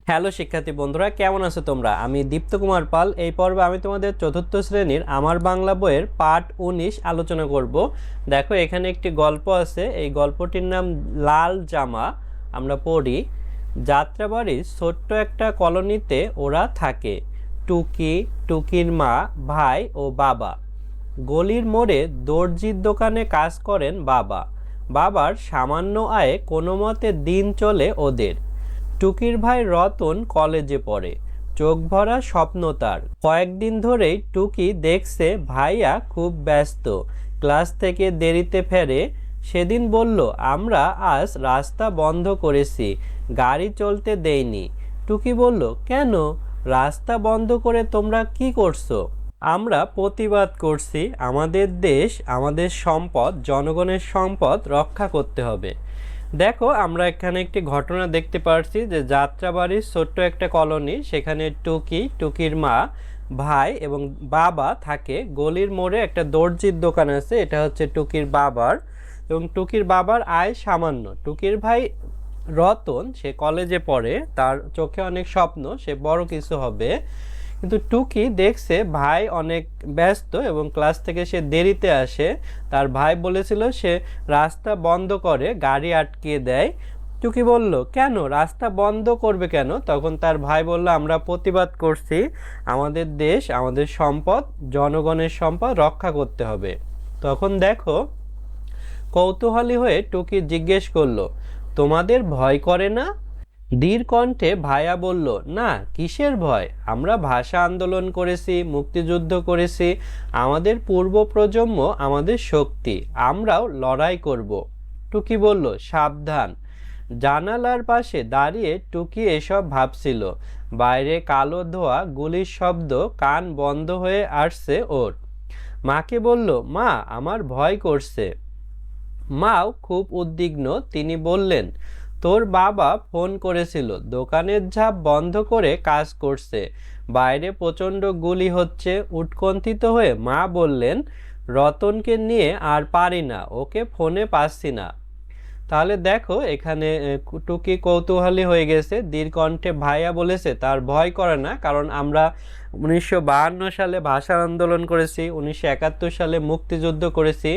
Hello শিক্ষার্থী বন্ধুরা, কেমন আছো তোমরা? আমি দীপ্ত কুমার পাল। এই পর্বে আমি তোমাদের চতুর্থ শ্রেণীর আমার বাংলা বইয়ের পাঠ ১৯ আলোচনা করব। দেখো, এখানে একটি গল্প আছে। এই গল্পটির নাম লাল জামা। আমরা পড়ি। যাত্রাবাড়ির ছোট্ট একটা কলোনিতে ওরা থাকে। টুকি, টুকির মা, ভাই ও বাবা। গলির মোড়ে দর্জির দোকানে কাজ করেন বাবা। বাবার সামান্য আয়ে কোনো মতে দিন চলে ওদের। টুকির ভাই রতন কলেজে পড়ে। চোখ ভরা স্বপ্ন তার। কয়েকদিন ধরেই টুকি দেখছে ভাইয়া খুব ব্যস্ত, ক্লাস থেকে দেরিতে ফেরে। সেদিন বলল, আমরা আজ রাস্তা বন্ধ করেছি, গাড়ি চলতে দেইনি। টুকি বলল, কেন? রাস্তা বন্ধ করে তোমরা কি করছো? আমরা প্রতিবাদ করছি, আমাদের দেশ, আমাদের সম্পদ, জনগণের সম্পদ রক্ষা করতে হবে। দেখো, আমরা এখানে একটি ঘটনা দেখতে পাচ্ছি যে যাত্রাবাড়ির ছোট্ট একটা কলোনি, সেখানে টুকি, টুকির মা, ভাই এবং বাবা থাকে। গলির মোড়ে একটা দর্জির দোকান আছে, এটা হচ্ছে টুকির বাবার। এবং টুকির বাবার আয় সামান্য। টুকির ভাই রতন, সে কলেজে পড়ে, তার চোখে অনেক স্বপ্ন, সে বড় কিছু হবে। কিন্তু টুকি দেখছে ভাই অনেক ব্যস্ত এবং ক্লাস থেকে সে দেরিতে আসে। তার ভাই বলেছিল সে রাস্তা বন্ধ করে, গাড়ি আটকিয়ে দেয়। টুকি বলল, কেন? রাস্তা বন্ধ করবে কেন? তখন তার ভাই বলল, আমরা প্রতিবাদ করছি, আমাদের দেশ, আমাদের সম্পদ, জনগণের সম্পদ রক্ষা করতে হবে। তখন দেখো, কৌতূহলী হয়ে টুকি জিজ্ঞেস করলো, তোমাদের ভয় করে না? ধীর কণ্ঠে ভাইয়া বলল, না, কিসের ভয়? আমরা ভাষা আন্দোলন করেছি, মুক্তিযুদ্ধ করেছি, আমাদের পূর্ব প্রজন্ম আমাদের শক্তি, আমরাও লড়াই করব। টুকি বলল, সাবধান। জানালার পাশে দাঁড়িয়ে টুকি এসব ভাবছিল। বাইরে কালো ধোয়া, গুলির শব্দ, কান বন্ধ হয়ে আসছে ওর। মাকে বলল, মা, আমার ভয় করছে। মাও খুব উদ্বিগ্ন। তিনি বললেন, তোর বাবা ফোন করেছিল, দোকানের ঝাঁপ বন্ধ করে কাজ করছে, বাইরে প্রচণ্ড গুলি হচ্ছে। উৎকণ্ঠিত হয়ে মা বললেন, রতনকে নিয়ে আর পারি না, ওকে ফোনে পাচ্ছি না। তাহলে দেখো, এখানে টুকি কৌতূহলী হয়ে গেছে। দীর্ঘকণ্ঠে ভাইয়া বলেছে তার ভয় করে না, কারণ আমরা 1952 সালে ভাষা আন্দোলন করেছি, 1971 সালে মুক্তিযুদ্ধ করেছি।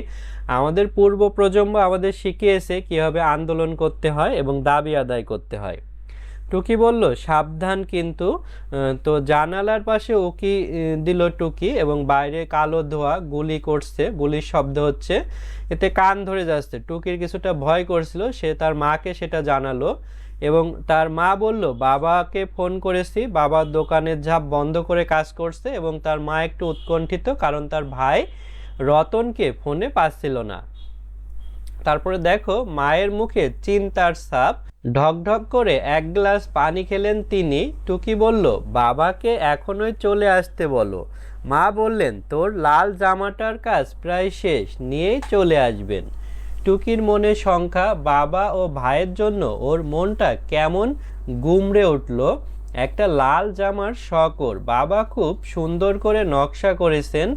আমাদের পূর্ব প্রজন্ম আমাদের শিখিয়েছে কীভাবে আন্দোলন করতে হয় এবং দাবি আদায় করতে হয়। টুকি বলল, সাবধান কিন্তু। তো জানালার পাশে উকি দিল টুকি এবং বাইরে কালো ধোঁয়া, গুলি করছে, গুলির শব্দ হচ্ছে, এতে কান ধরে যাচ্ছে। টুকির কিছুটা ভয় করছিল, সে তার মাকে সেটা জানালো এবং তার মা বলল, বাবাকে ফোন করেছি, বাবার দোকানের ঝাঁপ বন্ধ করে কাজ করছে। এবং তার মা একটু উৎকণ্ঠিত, কারণ তার ভাই রতনকে ফোনে পাচ্ছিল না। তারপরে দেখো, মায়ের মুখে চিন্তার ছাপ। ঢকঢক করে এক গ্লাস পানি খেলেন তিনি। টুকি বলল, বাবাকে এখনই চলে আসতে বলো। মা বললেন, তোর লাল জামাটার কাজ প্রায় শেষ, নিয়েই চলে আসবেন। টুকির মনে শঙ্কা, বাবা ও ভাইয়ের জন্য ওর মনটা কেমন গুমড়ে উঠল। একটা লাল জামার শখ ওর। বাবা খুব সুন্দর করে নকশা করেছেন,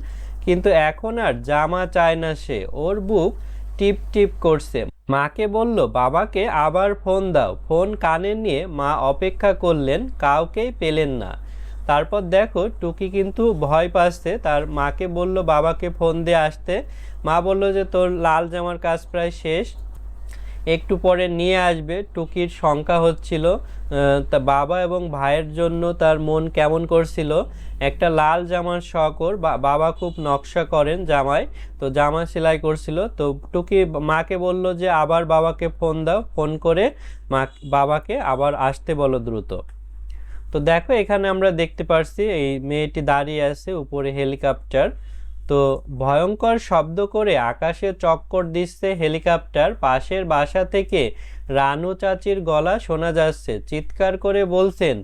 কিন্তু এখন আর জামা চায় না সে। ওর বুক টিপ টিপ করছে। মাকে বলল, বাবাকে আবার ফোন দাও। ফোন কানে নিয়ে মা অপেক্ষা করলেন, কাউকেই পেলেন না। তারপর দেখো, টুকি কিন্তু ভয় পাচ্ছে। তার মাকে বলল বাবাকে ফোন দিয়ে আসতে। মা বলল যে তোর লাল জামার কাজ প্রায় শেষ, একটু পরে নিয়ে আসবে। টুকির শঙ্কা হচ্ছিল, তা বাবা এবং ভাইয়ের জন্য তার মন কেমন করছিল। একটা লাল জামার শখ ওর। বাবা খুব নকশা করেন জামায়, তো জামা সেলাই করছিল। তো টুকি মাকে বলল যে আবার বাবাকে ফোন দাও, ফোন করে বাবাকে আবার আসতে বলো দ্রুত। তো দেখো, এখানে আমরা দেখতে পাচ্ছি এই মেয়েটি দাঁড়িয়ে আছে, উপরে হেলিকপ্টার। তো ভয়ঙ্কর শব্দ করে আকাশে চক্কর দিচ্ছে হেলিকপ্টার। পাশের বাসা থেকে রানু চাচির গলা শোনা যাচ্ছে, চিৎকার করে বলছেন,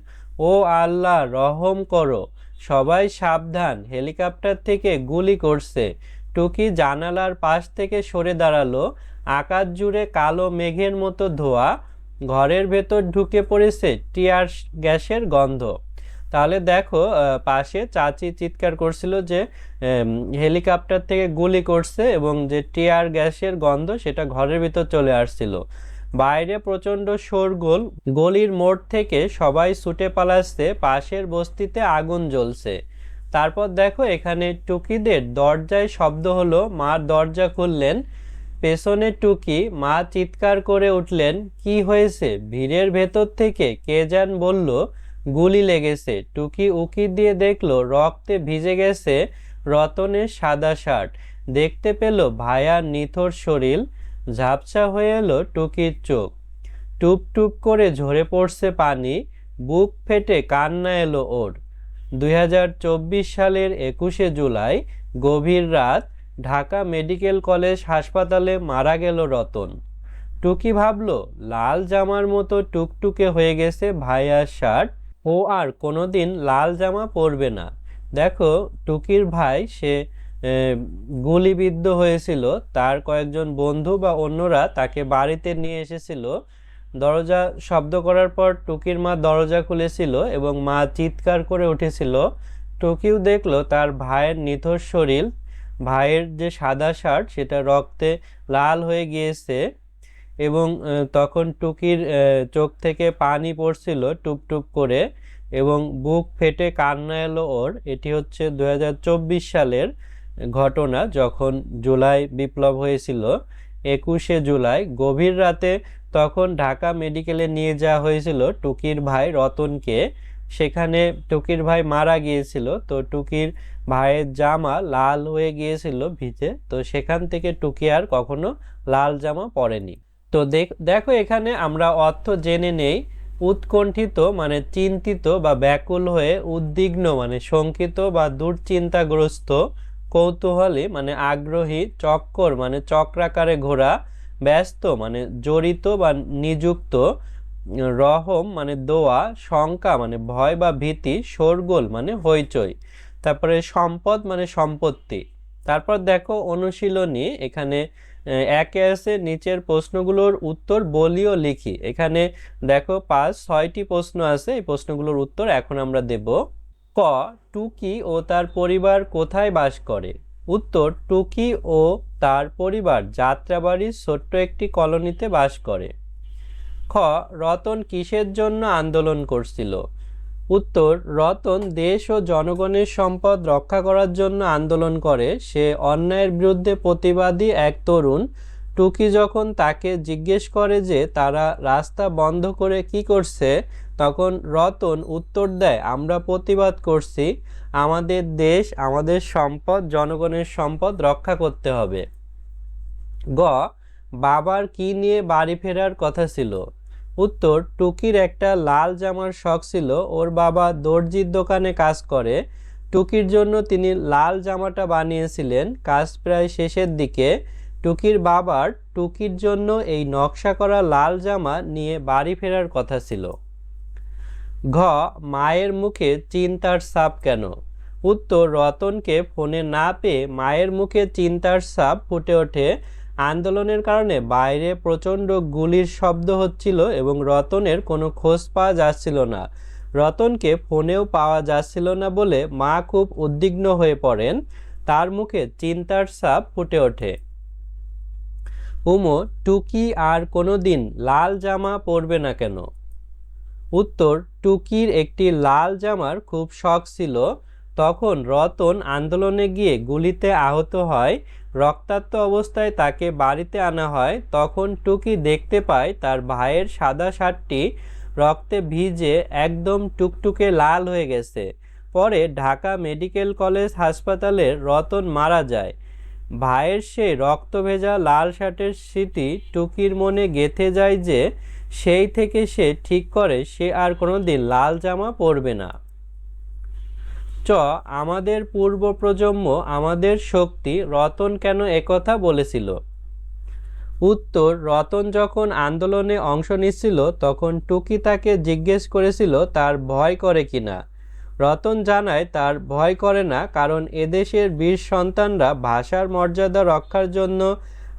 ও আল্লাহ, রহম করো, সবাই সাবধান, হেলিকপ্টার থেকে গুলি করছে। টুকি জানালার পাশ থেকে সরে দাঁড়ালো। আকাশ জুড়ে কালো মেঘের মতো ধোঁয়া, ঘরের ভেতর ঢুকে পড়েছে টিয়ার গ্যাসের গন্ধ। তাহলে দেখো, পাশে চাচি চিৎকার করছিল যে হেলিকপ্টার থেকে গুলি করছে এবং যে টিয়ার গ্যাসের গন্ধ সেটা ঘরের ভিতর চলে আসছিল। বাইরে প্রচণ্ড শোরগোল, গলির মোড় থেকে সবাই ছুটে পালাচ্ছে, পাশের বস্তিতে আগুন জ্বলছে। তারপর দেখো এখানে টুকিদের দরজায় শব্দ হলো, মা দরজা খুললেন। পেছনে টুকি, মা চিৎকার করে উঠলেন, কি হয়েছে? ভিড়ের ভেতর থেকে কে যেন বলল, গুলি লেগেছে। টুকি উকি দিয়ে দেখলো রক্তে ভিজে গেছে রতনের সাদা শার্ট। দেখতে পেল ভায়ার নিথর শরীর। ঝাপসা হয়ে এলো টুকির চোখ, টুপ টুপ করে ঝরে পড়ছে পানি। বুক ফেটে কান্না এলো ওর। 2024 সালের 21শে জুলাই, গভীর রাত, ঢাকা মেডিকেল কলেজ হাসপাতালে মারা গেল রতন। টুকি ভাবলো লাল জামার মতো টুকটুকে হয়ে গেছে ভাইয়ার শার্ট, ও আর কোনোদিন লাল জামা পরবে না। দেখো টুকির ভাই সে গুলিবিদ্ধ হয়েছিল, তার কয়েকজন বন্ধু বা অন্যরা তাকে বাড়িতে নিয়ে এসেছিল। দরজা শব্দ করার পর টুকির মা দরজা খুলেছিল এবং মা চিৎকার করে উঠেছিল। টুকিও দেখলো তার ভাইয়ের নিথর শরীর, ভাইয়ের যে সাদা শার্ট সেটা রক্তে লাল হয়ে গিয়েছে এবং তখন টুকির চোখ থেকে পানি পড়ছিল টুপ টুপ করে এবং বুক ফেটে কান্না এলো ওর। এটি হচ্ছে 2024 সালের ঘটনা, যখন জুলাই বিপ্লব হয়েছিল 21শে জুলাই গভীর রাতে। তখন ঢাকা মেডিকেলে নিয়ে যাওয়া হয়েছিল টুকির ভাই রতনকে। সেখানে টুকির ভাই মারা গিয়েছিল, তো টুকির ভাইয়ের জামা লাল হয়ে গিয়েছিল ভিজে, তো সেখান থেকে টুকি আর কখনো লাল জামা পরেনি। তো দেখো এখানে আমরা অর্থ জেনে নেই। উৎকণ্ঠিত মানে চিন্তিত বা ব্যাকুল হয়ে, উদ্বিগ্ন মানে শঙ্কিত বা দুশ্চিন্তাগ্রস্ত, কৌতূহলী মানে আগ্রহী, চক্কর মানে চক্রাকারে ঘোরা, ব্যস্ত মানে জড়িত বা নিযুক্ত, রহম মানে দোয়া, শঙ্কা মানে ভয় বা ভীতি, শোরগোল মানে হইচই। তারপরে সম্পদ মানে সম্পত্তি। তারপর দেখো অনুশীলনী, এখানে একে আছে নিচের প্রশ্নগুলোর উত্তর বলি ও লিখি। এখানে দেখো 6টি প্রশ্ন আছে, এই প্রশ্নগুলোর উত্তর এখন আমরা দেব। ক, টুকি ও তার পরিবার কোথায় বাস করে? উত্তর, টুকি ও তার পরিবার যাত্রাবাড়ির ছোট্ট একটি কলোনিতে বাস করে। খ, রতন কিসের জন্য আন্দোলন করছিল? উত্তর, রতন দেশ ও জনগণের সম্পদ রক্ষা করার জন্য আন্দোলন করে। সে অন্যায়ের বিরুদ্ধে প্রতিবাদী এক তরুণ। টুকি যখন তাকে জিজ্ঞেস করে যে তারা রাস্তা বন্ধ করে কি করছে, তখন রতন উত্তর দেয়, আমরা প্রতিবাদ করছি, আমাদের দেশ, আমাদের সম্পদ, জনগণের সম্পদ রক্ষা করতে হবে। গ, বাবার কি নিয়ে বাড়ি ফেরার কথা ছিল? উত্তর, টুকির একটা লাল জামার শখ ছিল। ওর বাবা দর্জির দোকানে কাজ করে। টুকির জন্য তিনি লাল জামাটা বানিয়েছিলেন। কাজ প্রায় শেষের দিকে। টুকির বাবার টুকির জন্য এই নকশা করা লাল জামা নিয়ে বাড়ি ফেরার কথা ছিল। ঘ, মায়ের মুখে চিন্তার ছাপ কেন? উত্তর, রতনকে ফোনে না পেয়ে মায়ের মুখে চিন্তার ছাপ ফুটে ওঠে। আন্দোলনের কারণে বাইরে প্রচণ্ড গুলির শব্দ হচ্ছিল এবং রতনের কোনো খোঁজ পাওয়া যাচ্ছিল না। রতনকে ফোনেও পাওয়া যাচ্ছিল না বলে মা খুব উদ্বিগ্ন হয়ে পড়েন। তার মুখে চিন্তার ছাপ ফুটে ওঠে। উমো, টুকি আর কোনোদিন লাল জামা পরবে না কেন? উত্তর, টুকির একটি লাল জামার খুব শখ ছিল। তখন রতন আন্দোলনে গিয়ে গুলিতে আহত হয়। রক্তাক্ত অবস্থায় তাকে বাড়িতে আনা হয়। তখন টুকি দেখতে পায় তার ভাইয়ের সাদা শার্টটি রক্তে ভিজে একদম টুকটুকে লাল হয়ে গেছে। পরে ঢাকা মেডিকেল কলেজ হাসপাতালে রতন মারা যায়। ভাইয়ের সেই রক্ত ভেজা লাল শার্টের স্মৃতি টুকির মনে গেঁথে যায় যে সেই থেকে সে ঠিক করে সে আর কোনোদিন লাল জামা পরবে না। চ, আমাদের পূর্ব প্রজন্ম আমাদের শক্তি, রতন কেন একথা বলেছিল? উত্তর, রতন যখন আন্দোলনে অংশ নিচ্ছিল তখন টুকি তাকে জিজ্ঞেস করেছিল তার ভয় করে কিনা। রতন জানায় তার ভয় করে না, কারণ এদেশের বীর সন্তানরা ভাষার মর্যাদা রক্ষার জন্য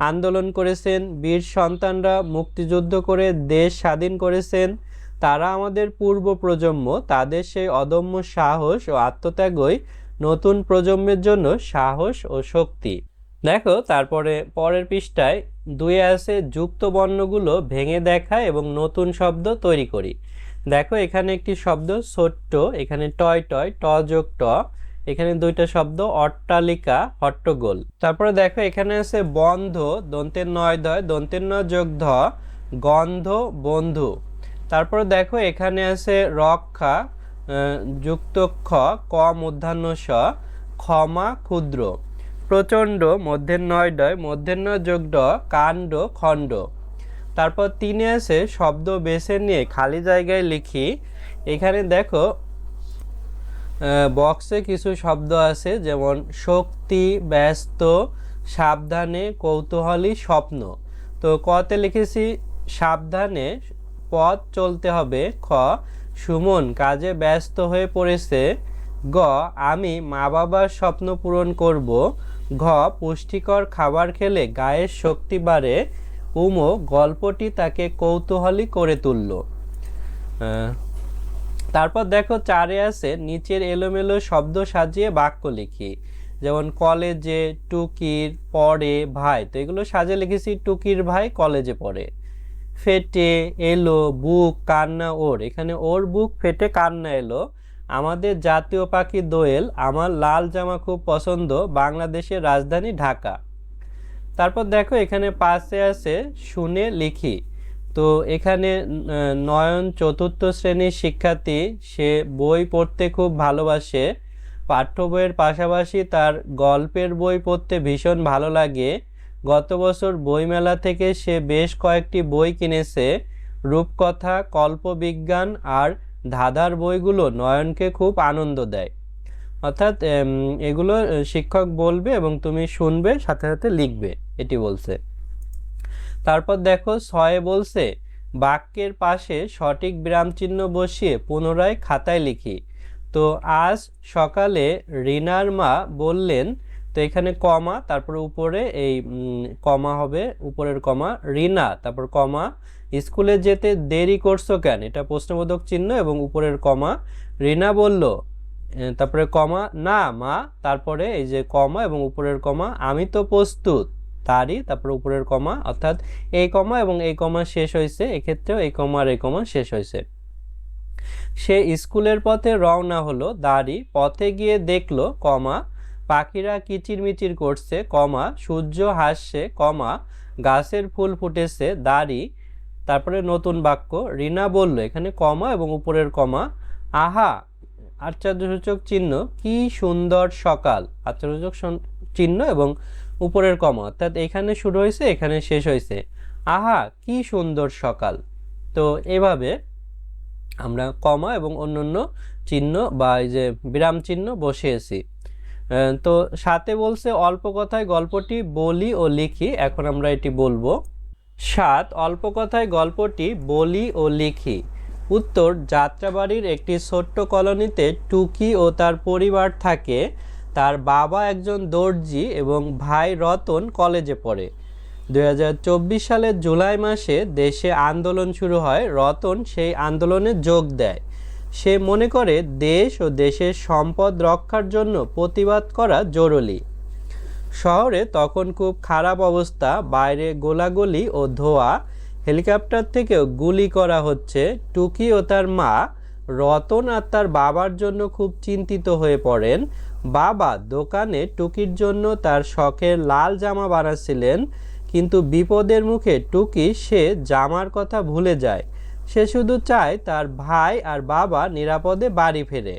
আন্দোলন করেছেন। বীর সন্তানরা মুক্তিযুদ্ধ করে দেশ স্বাধীন করেছেন। তারা আমাদের পূর্ব প্রজন্ম, তাদের সেই অদম্য সাহস ও আত্মত্যাগই নতুন প্রজন্মের জন্য সাহস ও শক্তি। দেখো তারপরে পরের পৃষ্ঠায় 2 আছে যুক্ত বর্ণগুলো ভেঙে দেখা এবং নতুন শব্দ তৈরি করি। দেখো এখানে একটি শব্দ ছোট্ট, এখানে টয় টয়, ট যোগ ট, এখানে 2টা শব্দ অট্টালিকা, হট্টগোল। তারপরে দেখো এখানে আছে বন্ধ, দন্তের নয় ধয়, দন্তের ন যোগ ধ, গন্ধ, বন্ধু। তারপরে দেখো এখানে আছে রক্ষা যুক্ত খ, ক মূর্ধন্য স, ক্ষমা, ক্ষুদ্র। প্রচণ্ড, মধ্যের নয় ডয়, মধ্যের ন যোগ ড, কাণ্ড, খণ্ড। তারপর 3 আছে শব্দ বেছে নিয়ে খালি জায়গায় লিখি। এখানে দেখো বক্সে কিছু শব্দ আছে, যেমন শক্তি, ব্যস্ত, সাবধানে, কৌতূহলী, স্বপ্ন। তো কতে লিখেছি সাবধানে, পথ চলতে হবে। খ, সুমন কাজে ব্যস্ত হয়ে পড়েছে। গ, আমি মা বাবার স্বপ্ন পূরণ করব। ঘ, পুষ্টিকর খাবার খেলে গায়ের শক্তি বাড়ে। উম, গল্পটি তাকে কৌতূহলী করে তুলল। তারপর দেখো 4 আছে নিচের এলোমেলো শব্দ সাজিয়ে বাক্য লিখি। যেমন কলেজে, টুকির, পড়ে, ভাই। তো এগুলো সাজিয়ে লিখেছি টুকির ভাই কলেজে পড়ে। ফেটে, এলো, বুক, কান্না, ওর। এখানে ওর বুক ফেটে কান্না এলো। আমাদের জাতীয় পাখি দোয়েল, আমার লাল জামা খুব পছন্দ, বাংলাদেশের রাজধানী ঢাকা। তারপর দেখো এখানে 5 আছে শুনে লিখি। তো এখানে নয়ন 4র্থ শ্রেণীর শিক্ষার্থী, সে বই পড়তে খুব ভালোবাসে। পাঠ্য বইয়ের পাশাপাশি তার গল্পের বই পড়তে ভীষণ ভালো লাগে। গত বছর বইমেলা থেকে সে বেশ কয়েকটি বই কিনেছে। রূপকথা, কল্পবিজ্ঞান আর ধাঁধার বইগুলো নয়নকে খুব আনন্দ দেয়। অর্থাৎ এগুলো শিক্ষক বলবে এবং তুমি শুনবে, সাথে সাথে লিখবে, এটি বলছে। তারপর দেখো 6 বলছে বাক্যের পাশে সঠিক বিরামচিহ্ন বসিয়ে পুনরায় খাতায় লিখি। তো আজ সকালে রিনার মা বললেন, তো এখানে কমা, তারপরে উপরে এই কমা হবে, উপরের কমা, রিনা, তারপর কমা, স্কুলে যেতে দেরি করছো কেন, এটা প্রশ্নবোধক চিহ্ন এবং উপরের কমা। রিনা বলল, তারপরে কমা, না মা, তারপরে এই যে কমা এবং উপরের কমা, আমি তো প্রস্তুত, তারই, তারপরে উপরের কমা। অর্থাৎ এই কমা এবং এই কমা শেষ হয়েছে, এক্ষেত্রেও এই কমা আর এই কমা শেষ হয়েছে। সে স্কুলের পথে রওনা হলো, দাড়ি, পথে গিয়ে দেখলো, কমা, পাখিরা কিচিরমিচির করছে, কমা, সূর্য হাসছে, কমা, গাছের ফুল ফুটেছে, দাড়ি। তারপরে নতুন বাক্য, রিনা বলল, এখানে কমা এবং উপরের কমা, আহা আশ্চর্যসূচক চিহ্ন, কি সুন্দর সকাল, আশ্চর্যসূচক চিহ্ন এবং উপরের কমা। অর্থাৎ এখানে শুরু হয়েছে, এখানে শেষ হয়েছে, আহা কি সুন্দর সকাল। তো এভাবে আমরা কমা এবং অন্যান্য চিহ্ন বা এই যে বিরাম চিহ্ন বসিয়েছি। তো 7 বলছে অল্প কথায় গল্পটি বলি ও লিখি। এখন আমরা এটি বলবো। 7, অল্প কথায় গল্পটি বলি ও লিখি। উত্তর, যাত্রাবাড়ির একটি ছোট্ট কলোনিতে টুকি ও তার পরিবার থাকে। তার বাবা একজন দর্জি এবং ভাই রতন কলেজে পড়ে। 2024 সালের জুলাই মাসে দেশে আন্দোলন শুরু হয়। রতন সেই আন্দোলনে যোগ দেয়। সে মনে করে দেশ ও দেশের সম্পদ রক্ষার জন্য প্রতিবাদ করা জরুরি। শহরে তখন খুব খারাপ অবস্থা, বাইরে গোলাগুলি ও ধোঁয়া, হেলিকপ্টার থেকেও গুলি করা হচ্ছে। টুকি ও তার মা রতন আর তার বাবার জন্য খুব চিন্তিত হয়ে পড়েন। বাবা দোকানে টুকির জন্য তার শখের লাল জামা বানাচ্ছিলেন, কিন্তু বিপদের মুখে টুকি সে জামার কথা ভুলে যায়। সে শুধু চায় তার ভাই আর বাবা নিরাপদে বাড়ি ফেরে।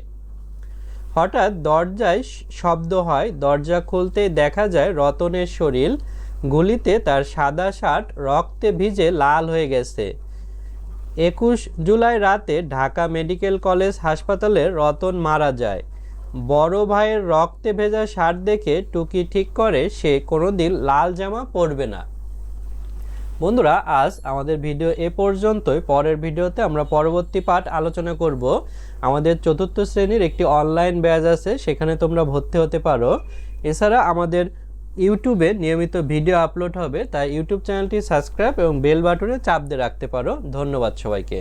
হঠাৎ দরজায় শব্দ হয়। দরজা খুলতেই দেখা যায় রতনের শরীর। গুলিতে তার সাদা শার্ট রক্তে ভিজে লাল হয়ে গেছে। 21 জুলাই রাতে ঢাকা মেডিকেল কলেজ হাসপাতালে রতন মারা যায়। বড় ভাইয়ের রক্তে ভেজা শার্ট দেখে টুকি ঠিক করে সে কোনোদিন লাল জামা পরবে না। বন্ধুরা, আজ আমাদের ভিডিও এ পর্যন্তই। পরের ভিডিওতে আমরা পরবর্তী পাঠ আলোচনা করব। আমাদের 4র্থ শ্রেণীর একটি অনলাইন ব্যাচ আছে, সেখানে তোমরা ভর্তি হতে পারো। এছাড়া আমাদের ইউটিউবে নিয়মিত ভিডিও আপলোড হবে, তাই ইউটিউব চ্যানেলটি সাবস্ক্রাইব এবং বেল বাটনে চাপ দিয়ে রাখতে পারো। ধন্যবাদ সবাইকে।